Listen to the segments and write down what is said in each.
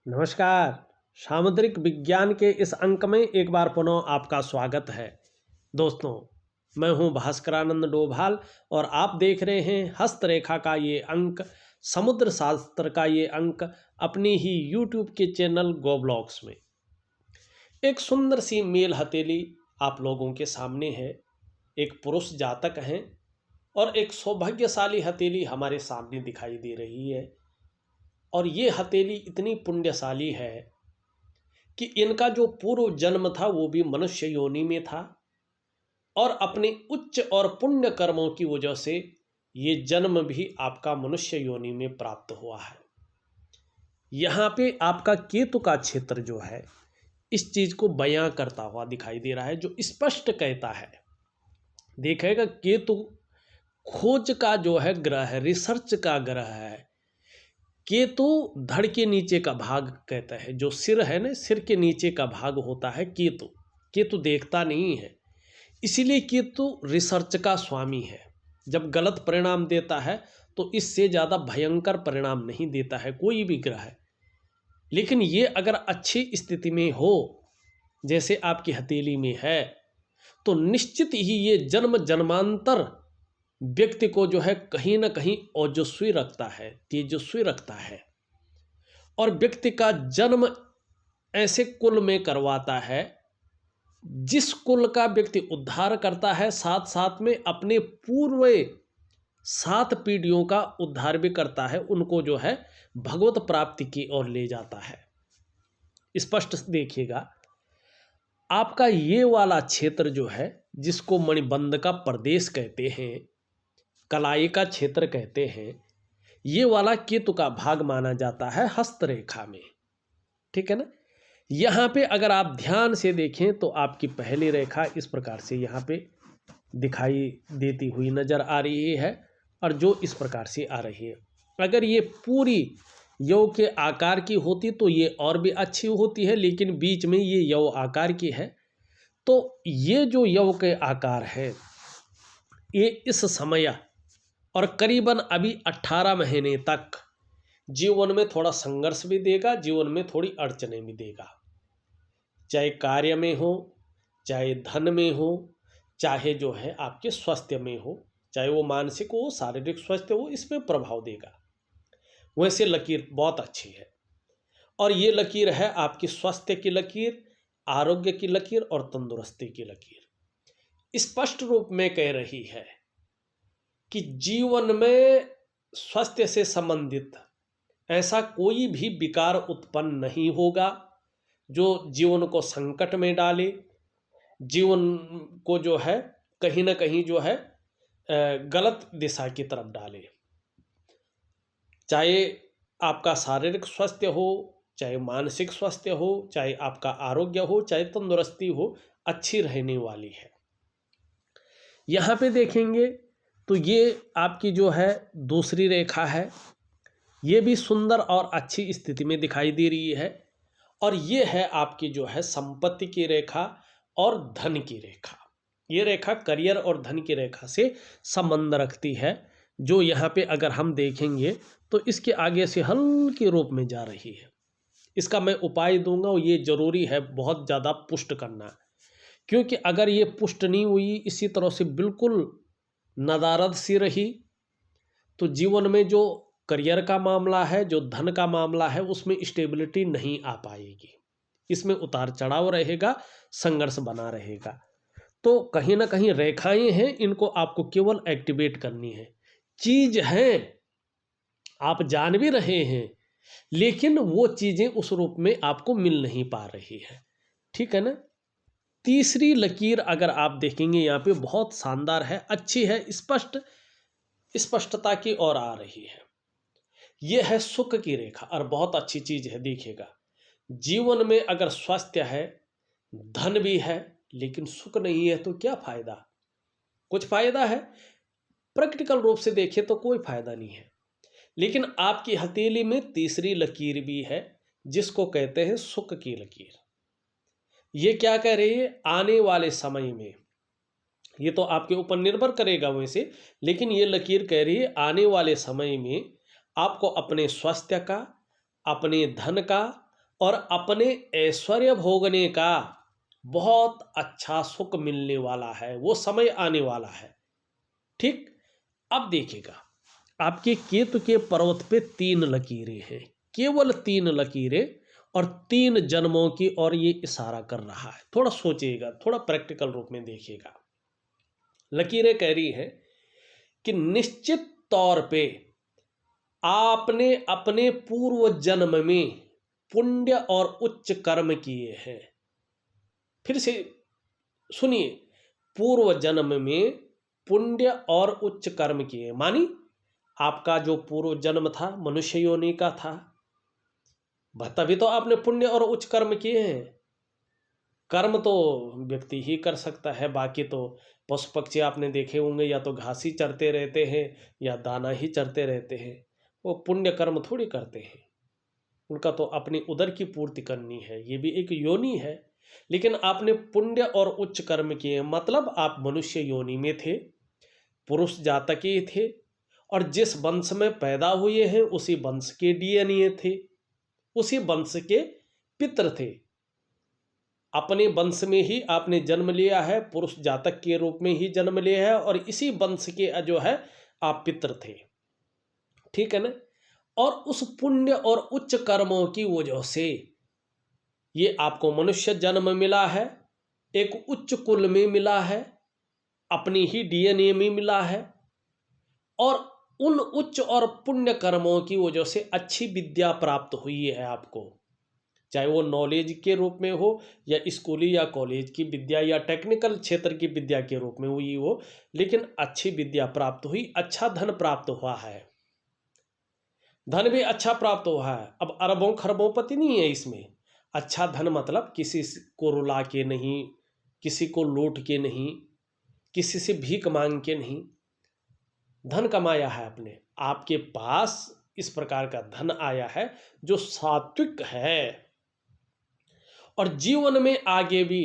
नमस्कार। सामुद्रिक विज्ञान के इस अंक में एक बार पुनः आपका स्वागत है। दोस्तों, मैं हूं भास्करानंद डोभाल और आप देख रहे हैं हस्तरेखा का ये अंक, समुद्र शास्त्र का ये अंक अपनी ही यूट्यूब के चैनल गो ब्लॉग्स में। एक सुंदर सी मेल हथेली आप लोगों के सामने है। एक पुरुष जातक हैं और एक सौभाग्यशाली हथेली हमारे सामने दिखाई दे रही है। और ये हथेली इतनी पुण्यशाली है कि इनका जो पूर्व जन्म था वो भी मनुष्य योनि में था और अपने उच्च और पुण्य कर्मों की वजह से ये जन्म भी आपका मनुष्य योनि में प्राप्त हुआ है। यहाँ पे आपका केतु का क्षेत्र जो है इस चीज को बयां करता हुआ दिखाई दे रहा है, जो स्पष्ट कहता है। देखेगा केतु खोज का जो है ग्रह है, रिसर्च का ग्रह है। केतु धड़ के नीचे का भाग कहता है, जो सिर है ना, सिर के नीचे का भाग होता है केतु। केतु देखता नहीं है, इसीलिए केतु रिसर्च का स्वामी है। जब गलत परिणाम देता है तो इससे ज़्यादा भयंकर परिणाम नहीं देता है कोई भी ग्रह है। लेकिन ये अगर अच्छी स्थिति में हो, जैसे आपकी हथेली में है, तो निश्चित ही ये जन्म जन्मांतर व्यक्ति को जो है कहीं ना कहीं ओजस्वी रखता है, तेजस्वी रखता है। और व्यक्ति का जन्म ऐसे कुल में करवाता है जिस कुल का व्यक्ति उद्धार करता है, साथ साथ में अपने पूर्व 7 पीढ़ियों का उद्धार भी करता है, उनको जो है भगवत प्राप्ति की ओर ले जाता है। स्पष्ट देखिएगा, आपका ये वाला क्षेत्र जो है जिसको मणिबंध का प्रदेश कहते हैं, कलाई का क्षेत्र कहते हैं, ये वाला केतु का भाग माना जाता है हस्तरेखा में। ठीक है ना। यहाँ पे अगर आप ध्यान से देखें तो आपकी पहली रेखा इस प्रकार से यहाँ पे दिखाई देती हुई नजर आ रही है और जो इस प्रकार से आ रही है। अगर ये पूरी यव के आकार की होती तो ये और भी अच्छी होती है, लेकिन बीच में ये यव आकार की है। तो ये जो यव के आकार है ये इस समय और करीबन अभी 18 महीने तक जीवन में थोड़ा संघर्ष भी देगा, जीवन में थोड़ी अड़चने भी देगा। चाहे कार्य में हो, चाहे धन में हो, चाहे जो है आपके स्वास्थ्य में हो, चाहे वो मानसिक हो, शारीरिक स्वास्थ्य हो, इसमें प्रभाव देगा। वैसे लकीर बहुत अच्छी है और ये लकीर है आपकी स्वास्थ्य की लकीर, आरोग्य की लकीर और तंदुरुस्ती की लकीर। स्पष्ट रूप में कह रही है कि जीवन में स्वास्थ्य से संबंधित ऐसा कोई भी विकार उत्पन्न नहीं होगा जो जीवन को संकट में डाले, जीवन को जो है कहीं ना कहीं जो है गलत दिशा की तरफ डाले। चाहे आपका शारीरिक स्वास्थ्य हो, चाहे मानसिक स्वास्थ्य हो, चाहे आपका आरोग्य हो, चाहे तंदुरुस्ती हो, अच्छी रहने वाली है। यहाँ पे देखेंगे तो ये आपकी जो है दूसरी रेखा है, ये भी सुंदर और अच्छी स्थिति में दिखाई दे रही है। और ये है आपकी जो है संपत्ति की रेखा और धन की रेखा। ये रेखा करियर और धन की रेखा से संबंध रखती है, जो यहाँ पे अगर हम देखेंगे तो इसके आगे से हल्के रूप में जा रही है। इसका मैं उपाय दूंगा, ये जरूरी है बहुत ज़्यादा पुष्ट करना, क्योंकि अगर ये पुष्ट नहीं हुई, इसी तरह से बिल्कुल नदारद सी रही, तो जीवन में जो करियर का मामला है, जो धन का मामला है, उसमें स्टेबिलिटी नहीं आ पाएगी। इसमें उतार चढ़ाव रहेगा, संघर्ष बना रहेगा। तो कहीं ना कहीं रेखाएं हैं, इनको आपको केवल एक्टिवेट करनी है। चीज है, आप जान भी रहे हैं, लेकिन वो चीजें उस रूप में आपको मिल नहीं पा रही है। ठीक है ना। तीसरी लकीर अगर आप देखेंगे यहाँ पे बहुत शानदार है, अच्छी है, स्पष्टता की ओर आ रही है। यह है सुख की रेखा और बहुत अच्छी चीज है। देखिएगा, जीवन में अगर स्वास्थ्य है, धन भी है, लेकिन सुख नहीं है तो क्या फायदा। कुछ फायदा है, प्रैक्टिकल रूप से देखें तो कोई फायदा नहीं है। लेकिन आपकी हथेली में तीसरी लकीर भी है जिसको कहते हैं सुख की लकीर। ये क्या कह रही है, आने वाले समय में, ये तो आपके ऊपर निर्भर करेगा वैसे, लेकिन ये लकीर कह रही है आने वाले समय में आपको अपने स्वास्थ्य का, अपने धन का, और अपने ऐश्वर्य भोगने का बहुत अच्छा सुख मिलने वाला है, वो समय आने वाला है। ठीक। अब देखिएगा, आपके केतु के पर्वत पे 3 लकीरें हैं, केवल 3 लकीरें, और 3 जन्मों की ओर ये इशारा कर रहा है। थोड़ा सोचिएगा, थोड़ा प्रैक्टिकल रूप में देखिएगा। लकीरें कह रही हैं कि निश्चित तौर पे आपने अपने पूर्व जन्म में पुण्य और उच्च कर्म किए हैं। फिर से सुनिए, पूर्व जन्म में पुण्य और उच्च कर्म किए, मानी आपका जो पूर्व जन्म था मनुष्य योनि का था, तभी तो आपने पुण्य और उच्च कर्म किए हैं। कर्म तो व्यक्ति ही कर सकता है, बाकी तो पशु पक्षी आपने देखे होंगे, या तो घास ही चरते रहते हैं या दाना ही चरते रहते हैं, वो पुण्य कर्म थोड़ी करते हैं। उनका तो अपनी उदर की पूर्ति करनी है, ये भी एक योनि है। लेकिन आपने पुण्य और उच्च कर्म किए, मतलब आप मनुष्य योनि में थे, पुरुष जातक ही थे, और जिस वंश में पैदा हुए हैं उसी वंश के डीएनए थे, उसी वंश के पितृ थे। अपने वंश में ही आपने जन्म लिया है, पुरुष जातक के रूप में ही जन्म लिया है, और इसी वंश के जो है आप पितृ थे। ठीक है ना। और उस पुण्य और उच्च कर्मों की वजह से ये आपको मनुष्य जन्म मिला है, एक उच्च कुल में मिला है, अपनी ही डीएनए में मिला है, और उन उच्च और पुण्य कर्मों की वजह से अच्छी विद्या प्राप्त हुई है आपको, चाहे वो नॉलेज के रूप में हो, या स्कूली या कॉलेज की विद्या, या टेक्निकल क्षेत्र की विद्या के रूप में हुई हो, लेकिन अच्छी विद्या प्राप्त हुई, अच्छा धन प्राप्त हुआ है, धन भी अच्छा प्राप्त हुआ है। अब अरबों खरबों नहीं है इसमें। अच्छा धन मतलब किसी को रुला के नहीं, किसी को लूट के नहीं, किसी से भीख मांग के नहीं, धन कमाया है आपने। आपके पास इस प्रकार का धन आया है जो सात्विक है, और जीवन में आगे भी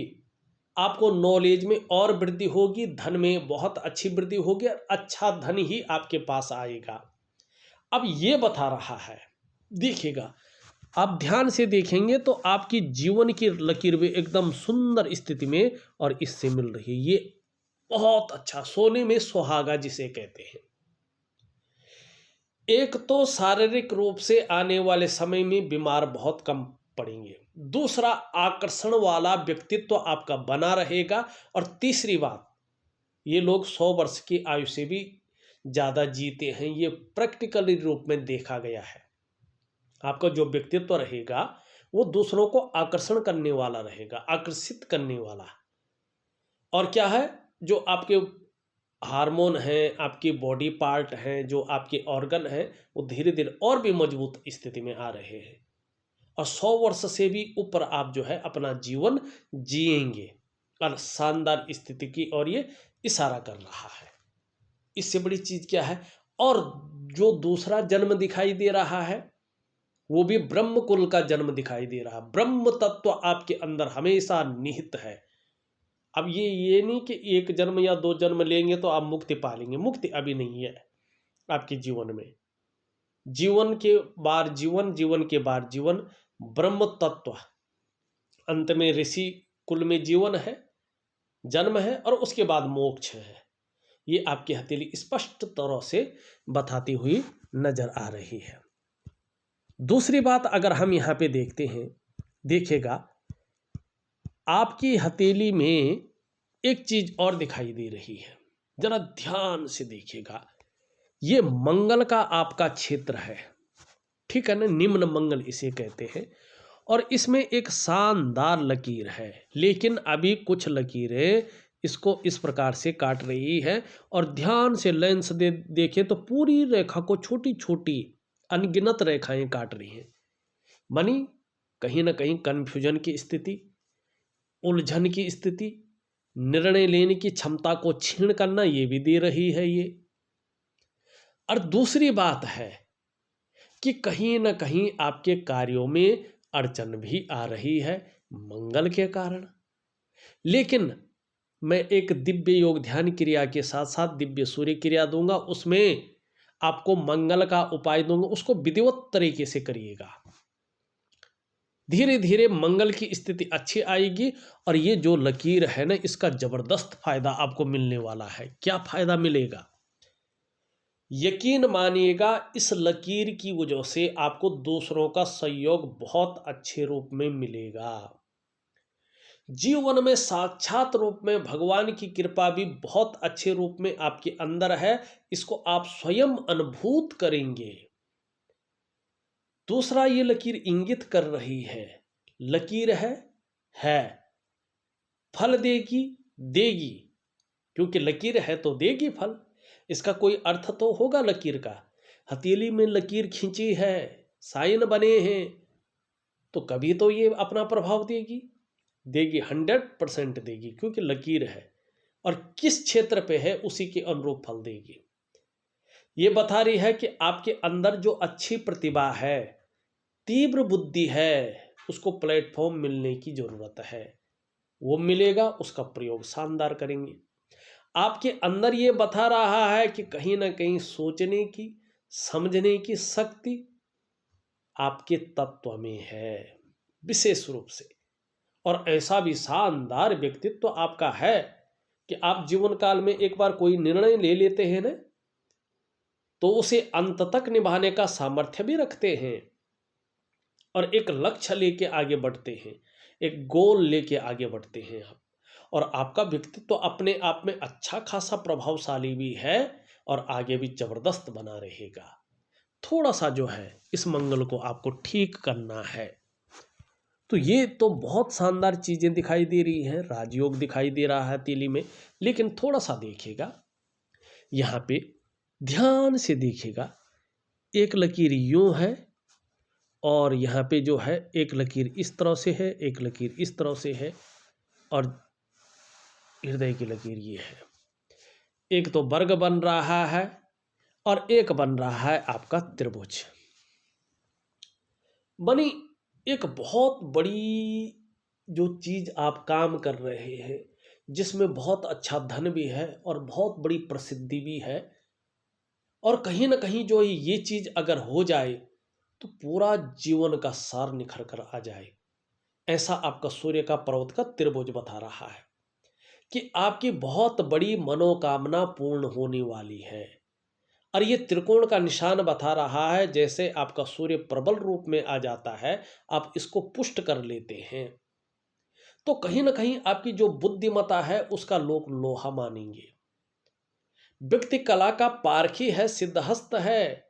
आपको नॉलेज में और वृद्धि होगी, धन में बहुत अच्छी वृद्धि होगी, और अच्छा धन ही आपके पास आएगा। अब ये बता रहा है, देखिएगा, आप ध्यान से देखेंगे तो आपकी जीवन की लकीर भी एकदम सुंदर स्थिति में और इससे मिल रही है। ये बहुत अच्छा, सोने में सुहागा जिसे कहते हैं। एक तो शारीरिक रूप से आने वाले समय में बीमार बहुत कम पड़ेंगे, दूसरा आकर्षण वाला व्यक्तित्व आपका बना रहेगा, और तीसरी बात, ये लोग 100 वर्ष की आयु से भी ज़्यादा जीते हैं, ये प्रैक्टिकली रूप में देखा गया है। आपका जो व्यक्तित्व रहेगा वो दूसरों को आकर्षण करने वाला रहेगा, आकर्षित करने वाला। और क्या है, जो आपके हार्मोन हैं, आपकी बॉडी पार्ट हैं, जो आपके ऑर्गन हैं, वो धीरे धीरे और भी मजबूत स्थिति में आ रहे हैं, और 100 वर्ष से भी ऊपर आप जो है अपना जीवन जिएंगे, और शानदार स्थिति की और ये इशारा कर रहा है। इससे बड़ी चीज क्या है। और जो दूसरा जन्म दिखाई दे रहा है वो भी ब्रह्म कुल का जन्म दिखाई दे रहा है। ब्रह्म तत्व आपके अंदर हमेशा निहित है। अब ये नहीं कि 1 जन्म या 2 जन्म लेंगे तो आप मुक्ति पा लेंगे, मुक्ति अभी नहीं है आपके जीवन में। जीवन के बाद जीवन, जीवन के बाद जीवन, ब्रह्म तत्व, अंत में ऋषि कुल में जीवन है, जन्म है, और उसके बाद मोक्ष है। ये आपकी हथेली स्पष्ट तरह से बताती हुई नजर आ रही है। दूसरी बात अगर हम यहाँ पे देखते हैं, देखिएगा, आपकी हथेली में एक चीज और दिखाई दे रही है, जरा ध्यान से देखिएगा। ये मंगल का आपका क्षेत्र है, ठीक है ना, निम्न मंगल इसे कहते हैं, और इसमें एक शानदार लकीर है, लेकिन अभी कुछ लकीरें इसको इस प्रकार से काट रही है, और ध्यान से लेंस दे देखें तो पूरी रेखा को छोटी छोटी अनगिनत रेखाएं काट रही हैं। मानी कहीं ना कहीं कन्फ्यूजन की स्थिति, उलझन की स्थिति, निर्णय लेने की क्षमता को छीन करना, ये भी दे रही है ये। और दूसरी बात है कि कहीं ना कहीं आपके कार्यों में अड़चन भी आ रही है मंगल के कारण। लेकिन मैं एक दिव्य योग ध्यान क्रिया के साथ साथ दिव्य सूर्य क्रिया दूंगा, उसमें आपको मंगल का उपाय दूंगा, उसको विधिवत तरीके से करिएगा। धीरे धीरे मंगल की स्थिति अच्छी आएगी और ये जो लकीर है ना, इसका जबरदस्त फायदा आपको मिलने वाला है। क्या फायदा मिलेगा? यकीन मानिएगा, इस लकीर की वजह से आपको दूसरों का सहयोग बहुत अच्छे रूप में मिलेगा। जीवन में साक्षात रूप में भगवान की कृपा भी बहुत अच्छे रूप में आपके अंदर है, इसको आप स्वयं अनुभूत करेंगे। दूसरा, ये लकीर इंगित कर रही है, लकीर है फल देगी, देगी, क्योंकि लकीर है तो देगी फल। इसका कोई अर्थ तो होगा लकीर का। हथेली में लकीर खींची है, साइन बने हैं, तो कभी तो ये अपना प्रभाव देगी, 100% देगी, क्योंकि लकीर है और किस क्षेत्र पे है उसी के अनुरूप फल देगी। ये बता रही है कि आपके अंदर जो अच्छी प्रतिभा है, तीव्र बुद्धि है, उसको प्लेटफॉर्म मिलने की जरूरत है। वो मिलेगा, उसका प्रयोग शानदार करेंगे। आपके अंदर ये बता रहा है कि कहीं ना कहीं सोचने की, समझने की शक्ति आपके तत्व में है विशेष रूप से। और ऐसा भी शानदार व्यक्तित्व आपका है कि आप जीवन काल में एक बार कोई निर्णय ले लेते हैं ना, तो उसे अंत तक निभाने का सामर्थ्य भी रखते हैं और एक लक्ष्य लेके आगे बढ़ते हैं, एक गोल लेके आगे बढ़ते हैं आप। और आपका व्यक्तित्व तो अपने आप में अच्छा खासा प्रभावशाली भी है और आगे भी जबरदस्त बना रहेगा। थोड़ा सा जो है इस मंगल को आपको ठीक करना है। तो ये तो बहुत शानदार चीज़ें दिखाई दे रही हैं, राजयोग दिखाई दे रहा है तीली में, लेकिन थोड़ा सा देखिएगा, यहाँ पे ध्यान से देखिएगा। एक लकीर यूं है और यहाँ पे जो है एक लकीर इस तरह से है, एक लकीर इस तरह से है और हृदय की लकीर ये है। एक तो वर्ग बन रहा है और एक बन रहा है आपका त्रिभुज। बनी एक बहुत बड़ी जो चीज आप काम कर रहे हैं, जिसमें बहुत अच्छा धन भी है और बहुत बड़ी प्रसिद्धि भी है, और कहीं ना कहीं जो ये चीज अगर हो जाए तो पूरा जीवन का सार निखर कर आ जाए। ऐसा आपका सूर्य का पर्वत का त्रिभुज बता रहा है कि आपकी बहुत बड़ी मनोकामना पूर्ण होने वाली है। और ये त्रिकोण का निशान बता रहा है, जैसे आपका सूर्य प्रबल रूप में आ जाता है, आप इसको पुष्ट कर लेते हैं, तो कहीं ना कहीं आपकी जो बुद्धिमत्ता है उसका लोग लोहा मानेंगे। व्यक्ति कला का पारखी है, सिद्धहस्त है।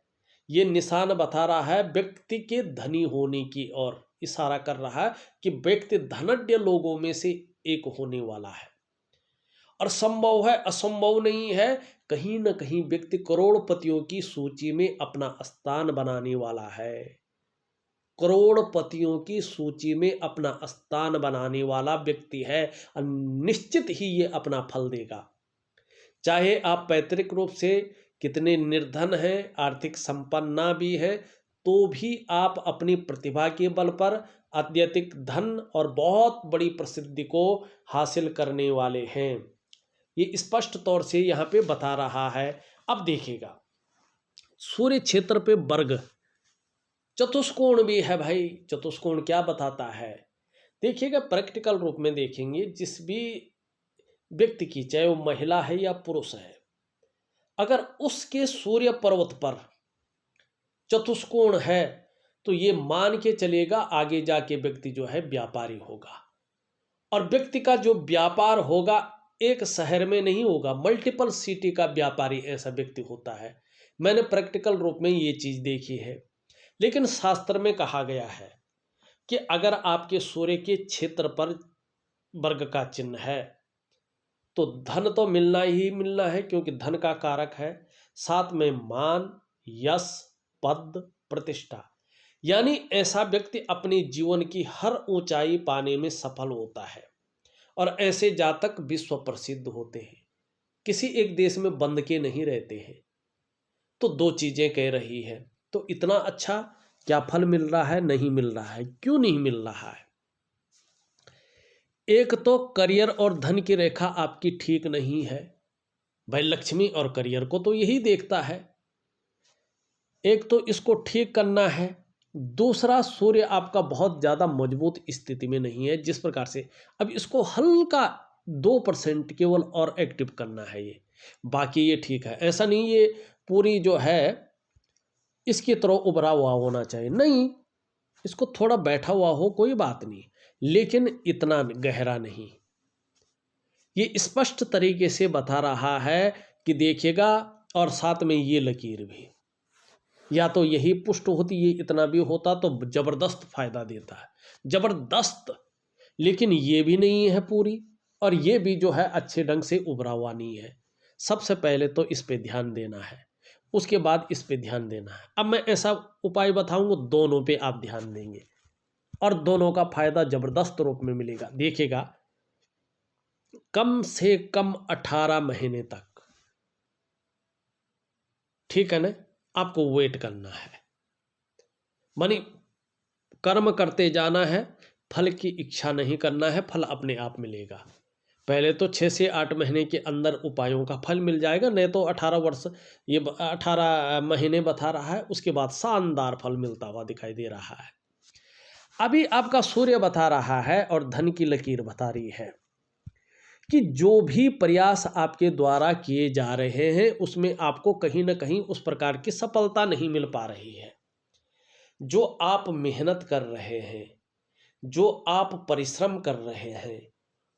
ये निशान बता रहा है व्यक्ति के धनी होने की ओर इशारा कर रहा है कि व्यक्ति धनढ़ लोगों में से एक होने वाला है और संभव है, असंभव नहीं है। कहीं ना कहीं व्यक्ति करोड़पतियों की सूची में अपना स्थान बनाने वाला है। करोड़पतियों की सूची में अपना स्थान बनाने वाला व्यक्ति है और निश्चित ही ये अपना फल देगा। चाहे आप पैतृक रूप से कितने निर्धन हैं, आर्थिक संपन्ना भी हैं, तो भी आप अपनी प्रतिभा के बल पर अत्यधिक धन और बहुत बड़ी प्रसिद्धि को हासिल करने वाले हैं। ये स्पष्ट तौर से यहाँ पे बता रहा है। अब देखिएगा, सूर्य क्षेत्र पे वर्ग, चतुष्कोण भी है भाई। चतुष्कोण क्या बताता है? देखिएगा, प्रैक्टिकल रूप में देखेंगे, जिस भी व्यक्ति की, चाहे वो महिला है या पुरुष है, अगर उसके सूर्य पर्वत पर चतुष्कोण है तो ये मान के चलेगा आगे जाके व्यक्ति जो है व्यापारी होगा। और व्यक्ति का जो व्यापार होगा एक शहर में नहीं होगा, मल्टीपल सिटी का व्यापारी ऐसा व्यक्ति होता है। मैंने प्रैक्टिकल रूप में ये चीज देखी है। लेकिन शास्त्र में कहा गया है कि अगर आपके सूर्य के क्षेत्र पर वर्ग का चिन्ह है तो धन तो मिलना ही मिलना है, क्योंकि धन का कारक है। साथ में मान, यश, पद, प्रतिष्ठा, यानी ऐसा व्यक्ति अपने जीवन की हर ऊंचाई पाने में सफल होता है। और ऐसे जातक विश्व प्रसिद्ध होते हैं, किसी एक देश में बंद के नहीं रहते हैं। तो दो चीजें कह रही है, तो इतना अच्छा क्या फल मिल रहा है? नहीं मिल रहा है। क्यों नहीं मिल रहा है? एक तो करियर और धन की रेखा आपकी ठीक नहीं है भाई। लक्ष्मी और करियर को तो यही देखता है। एक तो इसको ठीक करना है, दूसरा, सूर्य आपका बहुत ज़्यादा मजबूत स्थिति में नहीं है, जिस प्रकार से अब इसको हल्का 2% केवल और एक्टिव करना है ये, बाकी ये ठीक है। ऐसा नहीं ये पूरी जो है इसकी तरह उभरा हुआ होना चाहिए, नहीं, इसको थोड़ा बैठा हुआ हो कोई बात नहीं, लेकिन इतना गहरा नहीं। ये स्पष्ट तरीके से बता रहा है कि देखिएगा, और साथ में ये लकीर भी, या तो यही पुष्ट होती, ये इतना भी होता तो जबरदस्त फायदा देता है, जबरदस्त। लेकिन ये भी नहीं है पूरी, और ये भी जो है अच्छे ढंग से उभरा हुआ नहीं है। सबसे पहले तो इस पे ध्यान देना है, उसके बाद इस पे ध्यान देना है। अब मैं ऐसा उपाय बताऊंगा, दोनों पे आप ध्यान देंगे और दोनों का फायदा जबरदस्त रूप में मिलेगा। देखिएगा, कम से कम 18 महीने तक, ठीक है ना, आपको वेट करना है, मानी कर्म करते जाना है, फल की इच्छा नहीं करना है, फल अपने आप मिलेगा। पहले तो 6 से 8 महीने के अंदर उपायों का फल मिल जाएगा, नहीं तो 18 वर्ष, ये 18 महीने बता रहा है, उसके बाद शानदार फल मिलता हुआ दिखाई दे रहा है। अभी आपका सूर्य बता रहा है और धन की लकीर बता रही है कि जो भी प्रयास आपके द्वारा किए जा रहे हैं उसमें आपको कहीं ना कहीं उस प्रकार की सफलता नहीं मिल पा रही है। जो आप मेहनत कर रहे हैं, जो आप परिश्रम कर रहे हैं,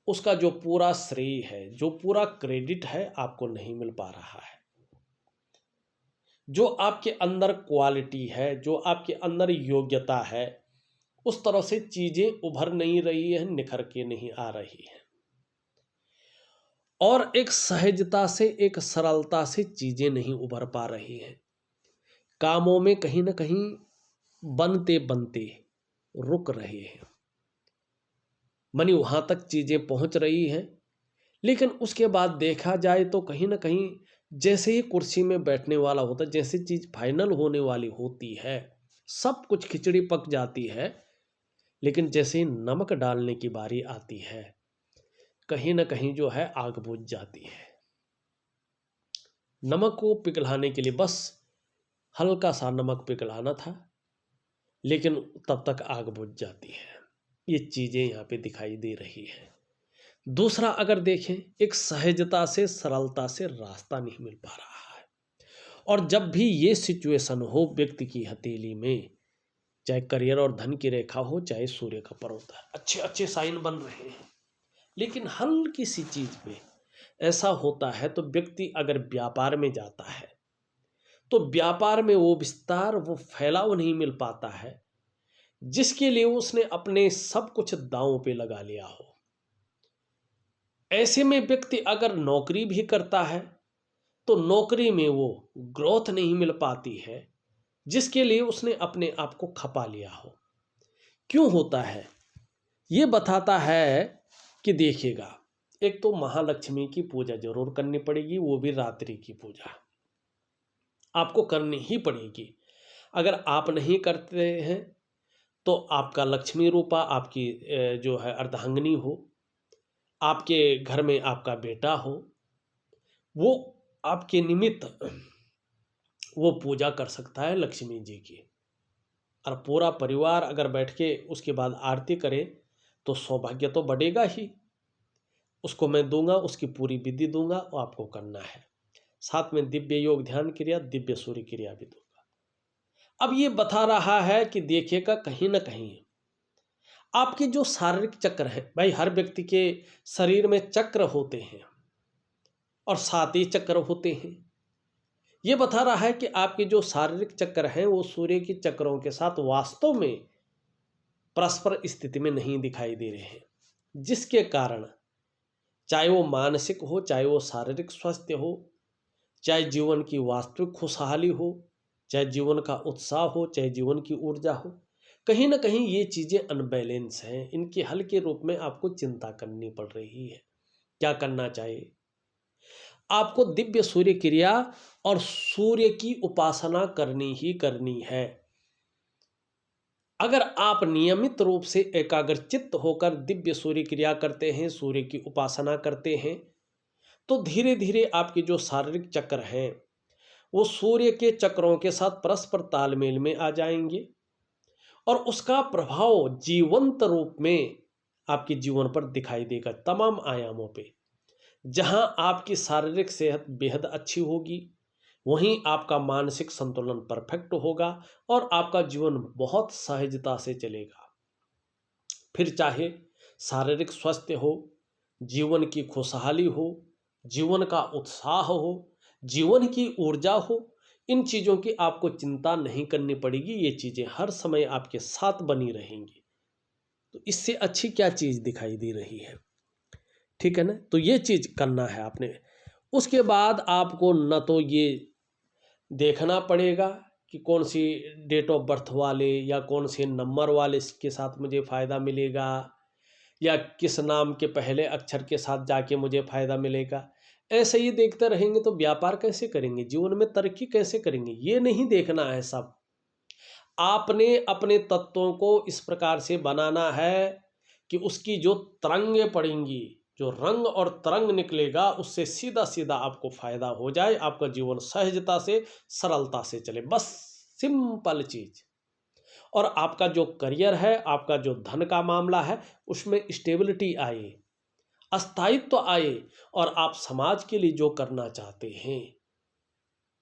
उसका जो पूरा श्रेय है, जो पूरा क्रेडिट है, आपको नहीं मिल पा रहा है। जो आपके अंदर क्वालिटी है, जो आपके अंदर योग्यता है, उस तरह से चीजें उभर नहीं रही है, निखर के नहीं आ रही है, और एक सहजता से, एक सरलता से चीजें नहीं उभर पा रही हैं। कामों में कहीं ना कहीं बनते बनते रुक रहे हैं, मानी वहां तक चीजें पहुंच रही हैं, लेकिन उसके बाद देखा जाए तो कहीं ना कहीं जैसे ही कुर्सी में बैठने वाला होता है, जैसे चीज फाइनल होने वाली होती है, सब कुछ खिचड़ी पक जाती है, लेकिन जैसे ही नमक डालने की बारी आती है, कहीं ना कहीं जो है आग बुझ जाती है। नमक को पिघलाने के लिए बस हल्का सा नमक पिघलाना था, लेकिन तब तक आग बुझ जाती है। ये चीजें यहाँ पे दिखाई दे रही है। दूसरा, अगर देखें, एक सहजता से, सरलता से रास्ता नहीं मिल पा रहा है, और जब भी ये सिचुएशन हो व्यक्ति की हथेली में, चाहे करियर और धन की रेखा हो, चाहे सूर्य का पर्वत है, अच्छे अच्छे साइन बन रहे हैं, लेकिन हल्की सी चीज पे ऐसा होता है, तो व्यक्ति अगर व्यापार में जाता है तो व्यापार में वो विस्तार, वो फैलाव नहीं मिल पाता है जिसके लिए उसने अपने सब कुछ दांव पे लगा लिया हो। ऐसे में व्यक्ति अगर नौकरी भी करता है तो नौकरी में वो ग्रोथ नहीं मिल पाती है जिसके लिए उसने अपने आप को खपा लिया हो। क्यों होता है? ये बताता है कि देखिएगा, एक तो महालक्ष्मी की पूजा जरूर करनी पड़ेगी, वो भी रात्रि की पूजा आपको करनी ही पड़ेगी। अगर आप नहीं करते हैं तो आपका लक्ष्मी रूपा, आपकी जो है अर्धांगिनी हो, आपके घर में आपका बेटा हो, वो आपके निमित्त वो पूजा कर सकता है लक्ष्मी जी की, और पूरा परिवार अगर बैठ के उसके बाद आरती करे तो सौभाग्य तो बढ़ेगा ही। उसको मैं दूंगा, उसकी पूरी विधि दूंगा, वो आपको करना है। साथ में दिव्य योग ध्यान क्रिया, दिव्य सूर्य क्रिया भी दूंगा। अब ये बता रहा है कि देखिएगा, कहीं ना कहीं आपके जो शारीरिक चक्र है, भाई हर व्यक्ति के शरीर में चक्र होते हैं और 7 ही चक्र होते हैं। ये बता रहा है कि आपके जो शारीरिक चक्र हैं वो सूर्य के चक्रों के साथ वास्तव में परस्पर स्थिति में नहीं दिखाई दे रहे हैं, जिसके कारण चाहे वो मानसिक हो, चाहे वो शारीरिक स्वास्थ्य हो, चाहे जीवन की वास्तविक खुशहाली हो, चाहे जीवन का उत्साह हो, चाहे जीवन की ऊर्जा हो, कहीं ना कहीं ये चीजें अनबैलेंस हैं। इनके हल के रूप में आपको चिंता करनी पड़ रही है। क्या करना चाहिए? आपको दिव्य सूर्य क्रिया और सूर्य की उपासना करनी ही करनी है। अगर आप नियमित रूप से एकाग्रचित्त होकर दिव्य सूर्य क्रिया करते हैं, सूर्य की उपासना करते हैं, तो धीरे धीरे आपके जो शारीरिक चक्र हैं वो सूर्य के चक्रों के साथ परस्पर तालमेल में आ जाएंगे, और उसका प्रभाव जीवंत रूप में आपके जीवन पर दिखाई देगा तमाम आयामों पे। जहां आपकी शारीरिक सेहत बेहद अच्छी होगी, वहीं आपका मानसिक संतुलन परफेक्ट होगा और आपका जीवन बहुत सहजता से चलेगा। फिर चाहे शारीरिक स्वास्थ्य हो, जीवन की खुशहाली हो, जीवन का उत्साह हो, जीवन की ऊर्जा हो, इन चीज़ों की आपको चिंता नहीं करनी पड़ेगी। ये चीज़ें हर समय आपके साथ बनी रहेंगी। तो इससे अच्छी क्या चीज़ दिखाई दे रही है? ठीक है ना? तो ये चीज़ करना है आपने। उसके बाद आपको न तो ये देखना पड़ेगा कि कौन सी डेट ऑफ बर्थ वाले या कौन से नंबर वाले के साथ मुझे फ़ायदा मिलेगा, या किस नाम के पहले अक्षर के साथ जाके मुझे फ़ायदा मिलेगा। ऐसे ही देखते रहेंगे तो व्यापार कैसे करेंगे, जीवन में तरक्की कैसे करेंगे? ये नहीं देखना है। सब आपने अपने तत्वों को इस प्रकार से बनाना है कि उसकी जो तरंगें पड़ेंगी, जो रंग और तरंग निकलेगा, उससे सीधा सीधा आपको फायदा हो जाए, आपका जीवन सहजता से सरलता से चले। बस सिंपल चीज। और आपका जो करियर है, आपका जो धन का मामला है, उसमें स्टेबिलिटी आए, अस्थायित्व आए, और आप समाज के लिए जो करना चाहते हैं,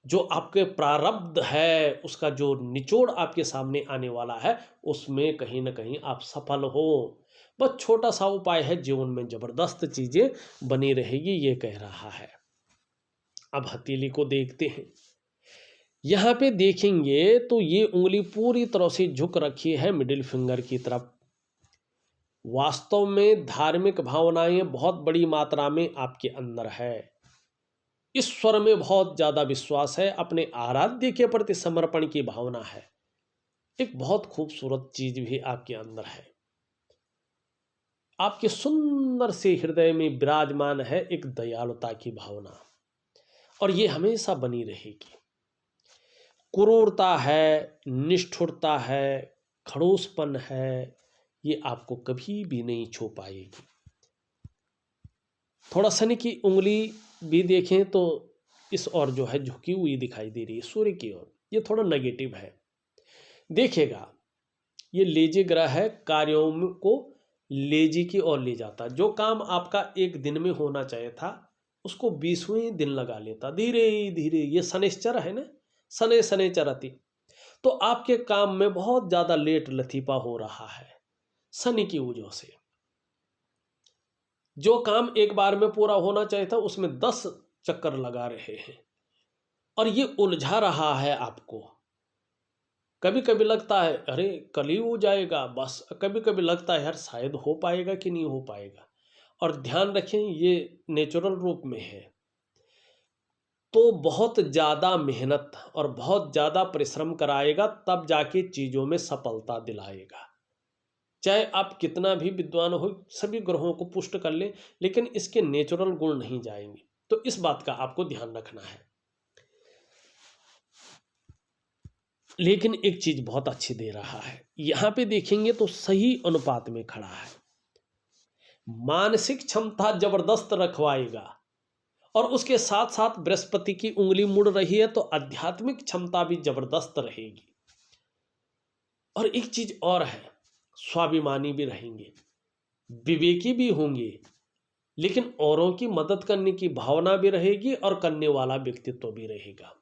जो आपके प्रारब्ध है, उसका जो निचोड़ आपके सामने आने वाला है, उसमें कहीं ना कहीं आप सफल हो। बस छोटा सा उपाय है, जीवन में जबरदस्त चीजें बनी रहेगी, ये कह रहा है। अब हथेली को देखते हैं। यहाँ पे देखेंगे तो ये उंगली पूरी तरह से झुक रखी है मिडिल फिंगर की तरफ। वास्तव में धार्मिक भावनाएं बहुत बड़ी मात्रा में आपके अंदर है। ईश्वर में बहुत ज्यादा विश्वास है, अपने आराध्य के प्रति समर्पण की भावना है। एक बहुत खूबसूरत चीज भी आपके अंदर है। आपके सुंदर से हृदय में विराजमान है एक दयालुता की भावना, और ये हमेशा बनी रहेगी। क्रूरता है, निष्ठुरता है, खड़ूसपन है, ये आपको कभी भी नहीं छू पाएगी। थोड़ा शनि की उंगली भी देखें तो इस ओर जो है झुकी हुई दिखाई दे रही है, सूर्य की ओर। ये थोड़ा नेगेटिव है। देखिएगा, ये लेजी ग्रह है, कार्यों को लेजी की ओर ले जाता। जो काम आपका एक दिन में होना चाहिए था, उसको 20वें दिन लगा लेता, धीरे धीरे। ये शनिश्चर है ना, शनै शनै चरति। तो आपके काम में बहुत ज्यादा लेट लतीफा हो रहा है शनि की वजह से। जो काम एक बार में पूरा होना चाहिए था, उसमें 10 चक्कर लगा रहे हैं, और ये उलझा रहा है आपको। कभी कभी लगता है अरे कल ही हो जाएगा बस, कभी कभी लगता है यार शायद हो पाएगा कि नहीं हो पाएगा। और ध्यान रखें, ये नेचुरल रूप में है, तो बहुत ज़्यादा मेहनत और बहुत ज़्यादा परिश्रम कराएगा, तब जाके चीज़ों में सफलता दिलाएगा। चाहे आप कितना भी विद्वान हो, सभी ग्रहों को पुष्ट कर ले, लेकिन इसके नेचुरल गुण नहीं जाएंगे। तो इस बात का आपको ध्यान रखना है। लेकिन एक चीज बहुत अच्छी दे रहा है, यहां पे देखेंगे तो सही अनुपात में खड़ा है। मानसिक क्षमता जबरदस्त रखवाएगा, और उसके साथ साथ बृहस्पति की उंगली मुड़ रही है, तो आध्यात्मिक क्षमता भी जबरदस्त रहेगी। और एक चीज और है, स्वाभिमानी भी रहेंगे, विवेकी भी होंगे, लेकिन औरों की मदद करने की भावना भी रहेगी, और करने वाला व्यक्तित्व भी रहेगा।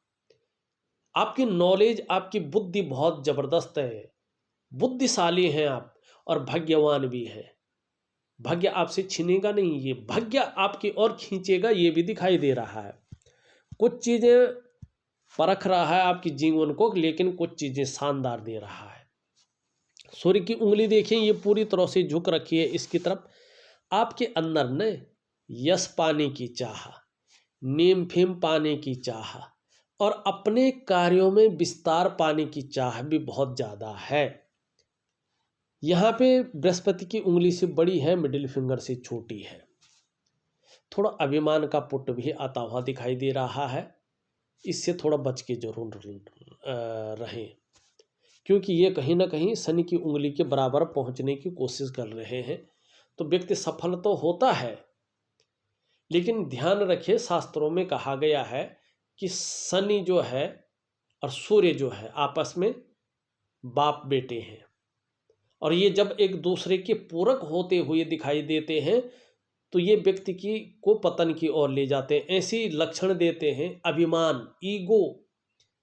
आपकी नॉलेज, आपकी बुद्धि बहुत जबरदस्त है, बुद्धिशाली हैं आप, और भाग्यवान भी हैं। भाग्य आपसे छीनेगा नहीं, ये भाग्य आपकी ओर खींचेगा, ये भी दिखाई दे रहा है। कुछ चीजें परख रहा है आपकी जीवन को, लेकिन कुछ चीजें शानदार दे रहा है। सूर्य की उंगली देखें, ये पूरी तरह से झुक रखी है इसकी तरफ। आपके अंदर न यश पाने की चाह, नेम फेम पाने की चाह, और अपने कार्यों में विस्तार पाने की चाह भी बहुत ज्यादा है। यहाँ पे बृहस्पति की उंगली से बड़ी है, मिडिल फिंगर से छोटी है। थोड़ा अभिमान का पुट भी आता हुआ दिखाई दे रहा है, इससे थोड़ा बच के जरूर रहें, क्योंकि ये कहीं ना कहीं शनि की उंगली के बराबर पहुंचने की कोशिश कर रहे हैं। तो व्यक्ति सफल तो होता है, लेकिन ध्यान रखिए, शास्त्रों में कहा गया है कि शनि जो है और सूर्य जो है आपस में बाप बेटे हैं। और ये जब एक दूसरे के पूरक होते हुए दिखाई देते हैं तो ये व्यक्ति की को पतन की ओर ले जाते हैं। ऐसी लक्षण देते हैं अभिमान, ईगो,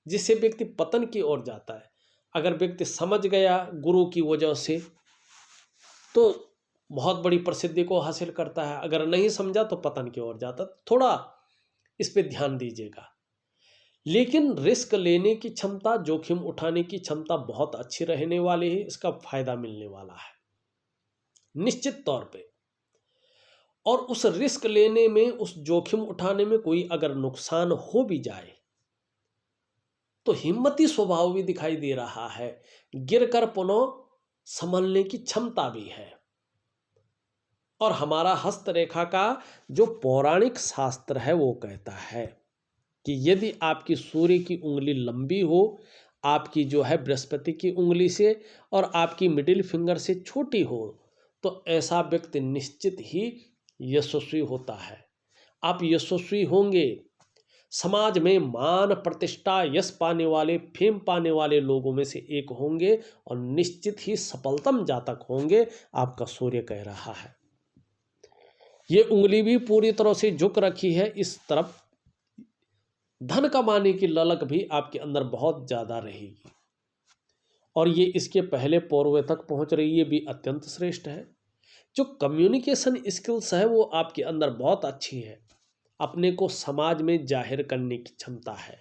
जिससे व्यक्ति पतन की ओर जाता है। अगर व्यक्ति समझ गया गुरु की वजह से तो बहुत बड़ी प्रसिद्धि को हासिल करता है, अगर नहीं समझा तो पतन की ओर जाता। थोड़ा इस पे ध्यान दीजिएगा। लेकिन रिस्क लेने की क्षमता, जोखिम उठाने की क्षमता बहुत अच्छी रहने वाली है, इसका फायदा मिलने वाला है निश्चित तौर पे। और उस रिस्क लेने में, उस जोखिम उठाने में कोई अगर नुकसान हो भी जाए तो हिम्मती स्वभाव भी दिखाई दे रहा है, गिरकर पुनः संभलने की क्षमता भी है। और हमारा हस्तरेखा का जो पौराणिक शास्त्र है वो कहता है कि यदि आपकी सूर्य की उंगली लंबी हो, आपकी जो है बृहस्पति की उंगली से और आपकी मिडिल फिंगर से छोटी हो, तो ऐसा व्यक्ति निश्चित ही यशस्वी होता है। आप यशस्वी होंगे, समाज में मान प्रतिष्ठा, यश पाने वाले, फेम पाने वाले लोगों में से एक होंगे और निश्चित ही सफलतम जातक होंगे, आपका सूर्य कह रहा है। ये उंगली भी पूरी तरह से झुक रखी है इस तरफ। धन कमाने की ललक भी आपके अंदर बहुत ज़्यादा रहेगी और ये इसके पहले पौरवे तक पहुंच रही है, भी अत्यंत श्रेष्ठ है। जो कम्युनिकेशन स्किल्स है वो आपके अंदर बहुत अच्छी है, अपने को समाज में जाहिर करने की क्षमता है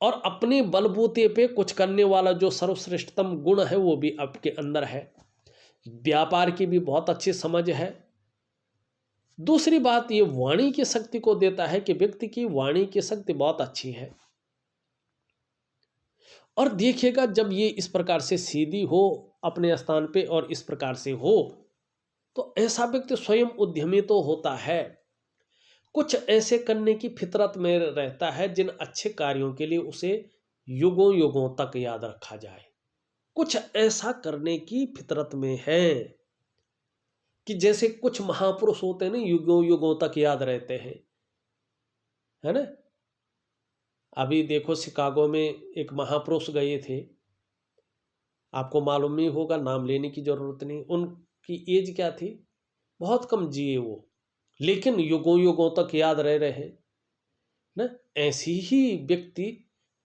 और अपने बलबूते पे कुछ करने वाला जो सर्वश्रेष्ठतम गुण है वो भी आपके अंदर है। व्यापार की भी बहुत अच्छी समझ है। दूसरी बात, ये वाणी की शक्ति को देता है कि व्यक्ति की वाणी की शक्ति बहुत अच्छी है। और देखिएगा जब ये इस प्रकार से सीधी हो अपने स्थान पे और इस प्रकार से हो तो ऐसा व्यक्ति स्वयं उद्यमी तो होता है, कुछ ऐसे करने की फितरत में रहता है जिन अच्छे कार्यों के लिए उसे युगों युगों तक याद रखा जाए। कुछ ऐसा करने की फितरत में है कि जैसे कुछ महापुरुष होते हैं ना, युगों युगों तक याद रहते हैं, है ना। अभी देखो शिकागो में एक महापुरुष गए थे, आपको मालूम नहीं होगा, नाम लेने की जरूरत नहीं। उनकी एज क्या थी, बहुत कम जिए वो, लेकिन युगों युगों तक याद रह रहे ना। ऐसी ही व्यक्ति,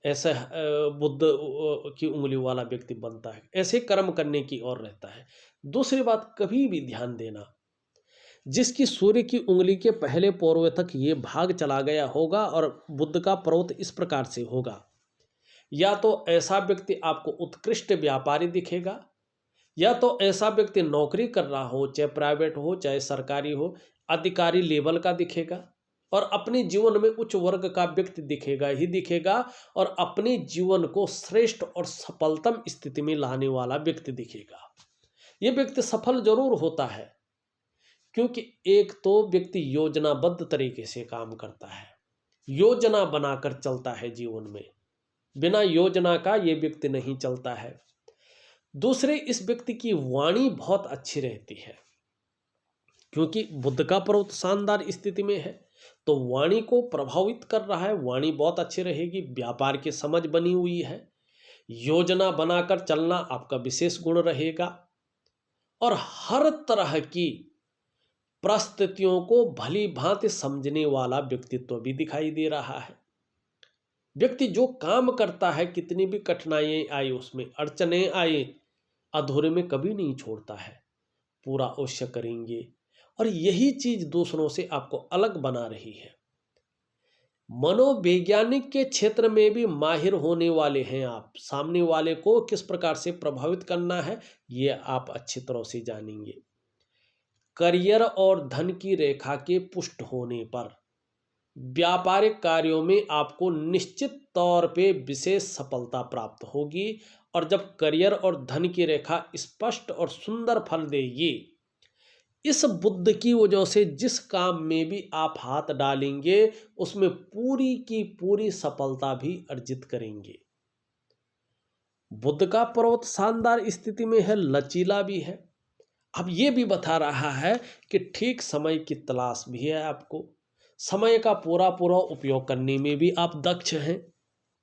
ऐसा बुद्ध की उंगली वाला व्यक्ति बनता है, ऐसे कर्म करने की ओर रहता है। दूसरी बात, कभी भी ध्यान देना, जिसकी सूर्य की उंगली के पहले पौरवे तक ये भाग चला गया होगा और बुद्ध का पर्वत इस प्रकार से होगा, या तो ऐसा व्यक्ति आपको उत्कृष्ट व्यापारी दिखेगा, या तो ऐसा व्यक्ति नौकरी कर रहा हो, चाहे प्राइवेट हो चाहे सरकारी हो, अधिकारी लेवल का दिखेगा और अपने जीवन में उच्च वर्ग का व्यक्ति दिखेगा ही दिखेगा और अपने जीवन को श्रेष्ठ और सफलतम स्थिति में लाने वाला व्यक्ति दिखेगा। ये व्यक्ति सफल जरूर होता है क्योंकि एक तो व्यक्ति योजनाबद्ध तरीके से काम करता है, योजना बनाकर चलता है जीवन में, बिना योजना का ये व्यक्ति नहीं चलता है। दूसरे, इस व्यक्ति की वाणी बहुत अच्छी रहती है क्योंकि बुद्ध का पर्वत शानदार स्थिति में है तो वाणी को प्रभावित कर रहा है, वाणी बहुत अच्छी रहेगी। व्यापार की समझ बनी हुई है, योजना बनाकर चलना आपका विशेष गुण रहेगा और हर तरह की परिस्थितियों को भली भांति समझने वाला व्यक्तित्व भी दिखाई दे रहा है। व्यक्ति जो काम करता है, कितनी भी कठिनाइयां आए, उसमें अड़चने आए, अधूरे में कभी नहीं छोड़ता है, पूरा अवश्य करेंगे। और यही चीज दूसरों से आपको अलग बना रही है। मनोवैज्ञानिक के क्षेत्र में भी माहिर होने वाले हैं आप। सामने वाले को किस प्रकार से प्रभावित करना है ये आप अच्छी तरह से जानेंगे। करियर और धन की रेखा के पुष्ट होने पर व्यापारिक कार्यों में आपको निश्चित तौर पे विशेष सफलता प्राप्त होगी और जब करियर और धन की रेखा स्पष्ट और सुंदर फल देगी, इस बुद्ध की वजह से जिस काम में भी आप हाथ डालेंगे उसमें पूरी की पूरी सफलता भी अर्जित करेंगे। बुद्ध का पर्वत शानदार स्थिति में है, लचीला भी है। अब ये भी बता रहा है कि ठीक समय की तलाश भी है आपको, समय का पूरा पूरा उपयोग करने में भी आप दक्ष हैं।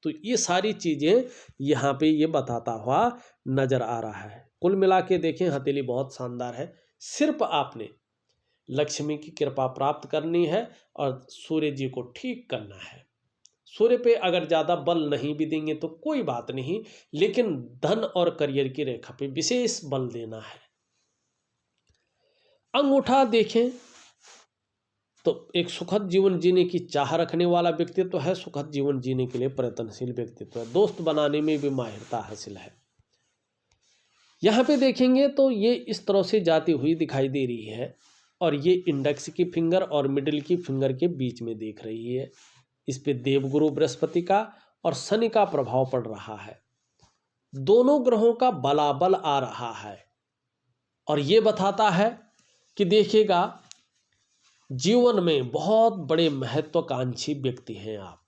तो ये सारी चीज़ें यहाँ पे ये बताता हुआ नजर आ रहा है। कुल मिला के देखें हथेली बहुत शानदार है। सिर्फ आपने लक्ष्मी की कृपा प्राप्त करनी है और सूर्य जी को ठीक करना है। सूर्य पे अगर ज़्यादा बल नहीं भी देंगे तो कोई बात नहीं, लेकिन धन और करियर की रेखा पे विशेष बल देना है। अंगूठा देखें तो एक सुखद जीवन जीने की चाह रखने वाला व्यक्तित्व है, सुखद जीवन जीने के लिए प्रयत्नशील व्यक्तित्व है, दोस्त बनाने में भी माहिरता हासिल है। यहाँ पे देखेंगे तो ये इस तरह से जाती हुई दिखाई दे रही है और ये इंडेक्स की फिंगर और मिडिल की फिंगर के बीच में देख रही है। इस पे देवगुरु बृहस्पति का और शनि का प्रभाव पड़ रहा है। दोनों ग्रहों का बलाबल आ रहा है और ये बताता है कि देखिएगा जीवन में बहुत बड़े महत्वाकांक्षी व्यक्ति हैं आप।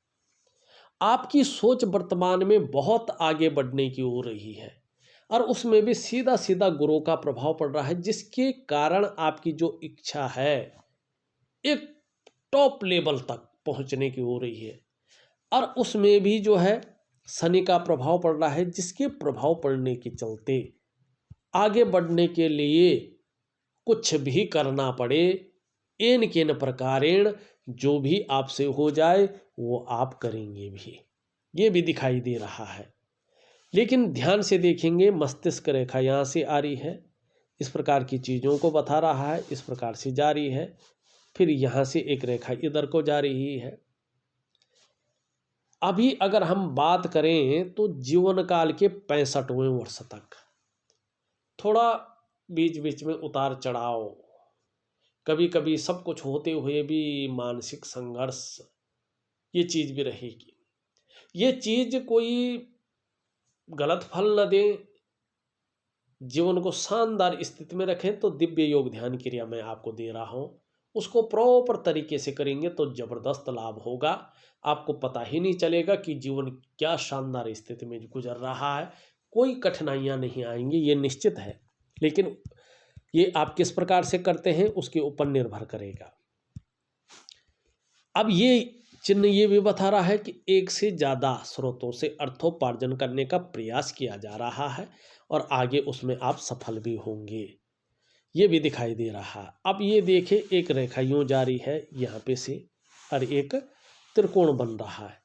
आपकी सोच वर्तमान में बहुत आगे बढ़ने की हो रही है और उसमें भी सीधा सीधा गुरु का प्रभाव पड़ रहा है, जिसके कारण आपकी जो इच्छा है एक टॉप लेवल तक पहुंचने की हो रही है। और उसमें भी जो है शनि का प्रभाव पड़ रहा है, जिसके प्रभाव पड़ने के चलते आगे बढ़ने के लिए कुछ भी करना पड़े, एन केन प्रकारेण जो भी आपसे हो जाए वो आप करेंगे भी, ये भी दिखाई दे रहा है। लेकिन ध्यान से देखेंगे मस्तिष्क रेखा यहाँ से आ रही है, इस प्रकार की चीज़ों को बता रहा है, इस प्रकार से जा रही है, फिर यहाँ से एक रेखा इधर को जा रही है। अभी अगर हम बात करें तो जीवन काल के 65वें वर्ष तक थोड़ा बीच बीच में उतार चढ़ाव, कभी कभी सब कुछ होते हुए भी मानसिक संघर्ष, ये चीज़ भी रहेगी। ये चीज़ कोई गलत फल न दे, जीवन को शानदार स्थिति में रखें। तो दिव्य योग ध्यान क्रिया मैं आपको दे रहा हूँ, उसको प्रॉपर तरीके से करेंगे तो ज़बरदस्त लाभ होगा। आपको पता ही नहीं चलेगा कि जीवन क्या शानदार स्थिति में गुजर रहा है, कोई कठिनाइयाँ नहीं आएंगी, ये निश्चित है। लेकिन ये आप किस प्रकार से करते हैं उसके ऊपर निर्भर करेगा। अब ये चिन्ह ये भी बता रहा है कि एक से ज़्यादा स्रोतों से अर्थोपार्जन करने का प्रयास किया जा रहा है और आगे उसमें आप सफल भी होंगे, ये भी दिखाई दे रहा है। अब ये देखें एक रेखा यूँ जारी है यहाँ पे से और एक त्रिकोण बन रहा है।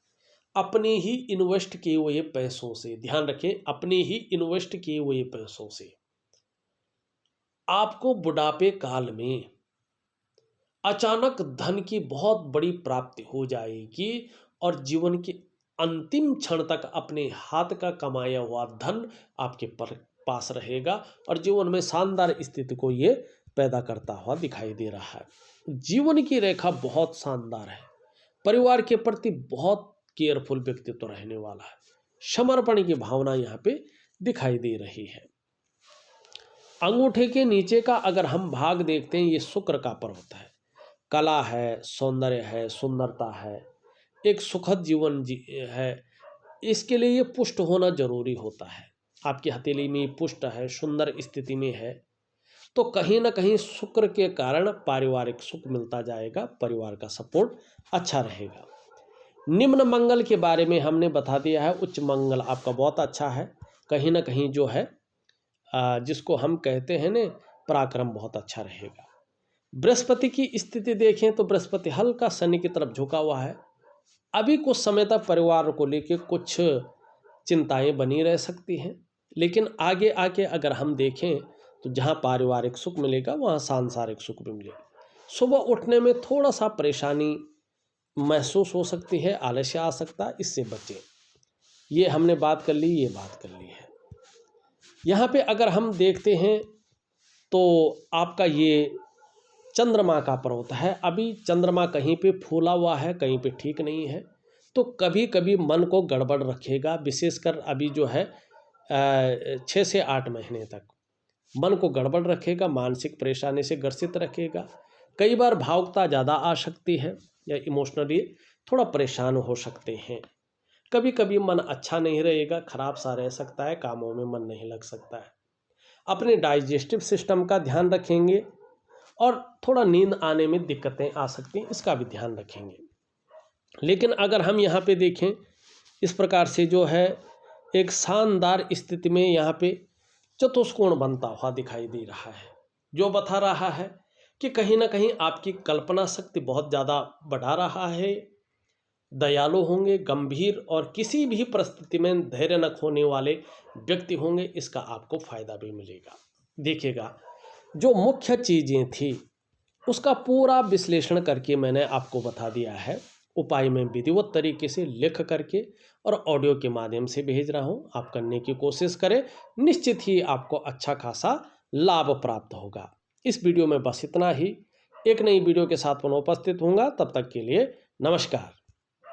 अपने ही इन्वेस्ट किए हुए पैसों से, ध्यान रखें, अपने ही इन्वेस्ट किए हुए पैसों से आपको बुढ़ापे काल में अचानक धन की बहुत बड़ी प्राप्ति हो जाएगी और जीवन के अंतिम क्षण तक अपने हाथ का कमाया हुआ धन आपके पास रहेगा और जीवन में शानदार स्थिति को ये पैदा करता हुआ दिखाई दे रहा है। जीवन की रेखा बहुत शानदार है, परिवार के प्रति बहुत केयरफुल व्यक्तित्व रहने वाला है, समर्पण की भावना यहाँ पे दिखाई दे रही है। अंगूठे के नीचे का अगर हम भाग देखते हैं, ये शुक्र का पर्वत है, कला है, सौंदर्य है, सुंदरता है, एक सुखद जीवन है। इसके लिए ये पुष्ट होना जरूरी होता है। आपकी हथेली में पुष्ट है, सुंदर स्थिति में है, तो कहीं ना कहीं शुक्र के कारण पारिवारिक सुख मिलता जाएगा, परिवार का सपोर्ट अच्छा रहेगा। निम्न मंगल के बारे में हमने बता दिया है, उच्च मंगल आपका बहुत अच्छा है, कहीं ना कहीं जो है जिसको हम कहते हैं न पराक्रम बहुत अच्छा रहेगा। बृहस्पति की स्थिति देखें तो बृहस्पति हल्का शनि की तरफ झुका हुआ है। अभी कुछ समय तक परिवार को लेकर कुछ चिंताएं बनी रह सकती हैं, लेकिन आगे आके अगर हम देखें तो जहां पारिवारिक सुख मिलेगा वहां सांसारिक सुख भी मिलेगा। सुबह उठने में थोड़ा सा परेशानी महसूस हो सकती है, आलस्य आ सकता है, इससे बचें। ये हमने बात कर ली, ये बात कर ली है। यहाँ पे अगर हम देखते हैं तो आपका ये चंद्रमा का पर्वत है। अभी चंद्रमा कहीं पे फूला हुआ है, कहीं पे ठीक नहीं है, तो कभी कभी मन को गड़बड़ रखेगा। विशेषकर अभी जो है 6 से 8 महीने तक मन को गड़बड़ रखेगा, मानसिक परेशानी से ग्रसित रखेगा। कई बार भावुकता ज़्यादा आ सकती है या इमोशनली थोड़ा परेशान हो सकते हैं। कभी कभी मन अच्छा नहीं रहेगा, खराब सा रह सकता है, कामों में मन नहीं लग सकता है। अपने डाइजेस्टिव सिस्टम का ध्यान रखेंगे और थोड़ा नींद आने में दिक्कतें आ सकती हैं, इसका भी ध्यान रखेंगे। लेकिन अगर हम यहाँ पे देखें इस प्रकार से जो है एक शानदार स्थिति में यहाँ पे चतुष्कोण बनता हुआ दिखाई दे रहा है, जो बता रहा है कि कहीं ना कहीं आपकी कल्पना शक्ति बहुत ज़्यादा बढ़ा रहा है, दयालु होंगे, गंभीर और किसी भी परिस्थिति में धैर्य न खोने वाले व्यक्ति होंगे। इसका आपको फायदा भी मिलेगा। देखिएगा, जो मुख्य चीज़ें थी उसका पूरा विश्लेषण करके मैंने आपको बता दिया है। उपाय में विधिवत तरीके से लिख करके और ऑडियो के माध्यम से भेज रहा हूं। आप करने की कोशिश करें, निश्चित ही आपको अच्छा खासा लाभ प्राप्त होगा। इस वीडियो में बस इतना ही। एक नई वीडियो के साथ पुनः उपस्थित होऊंगा, तब तक के लिए नमस्कार।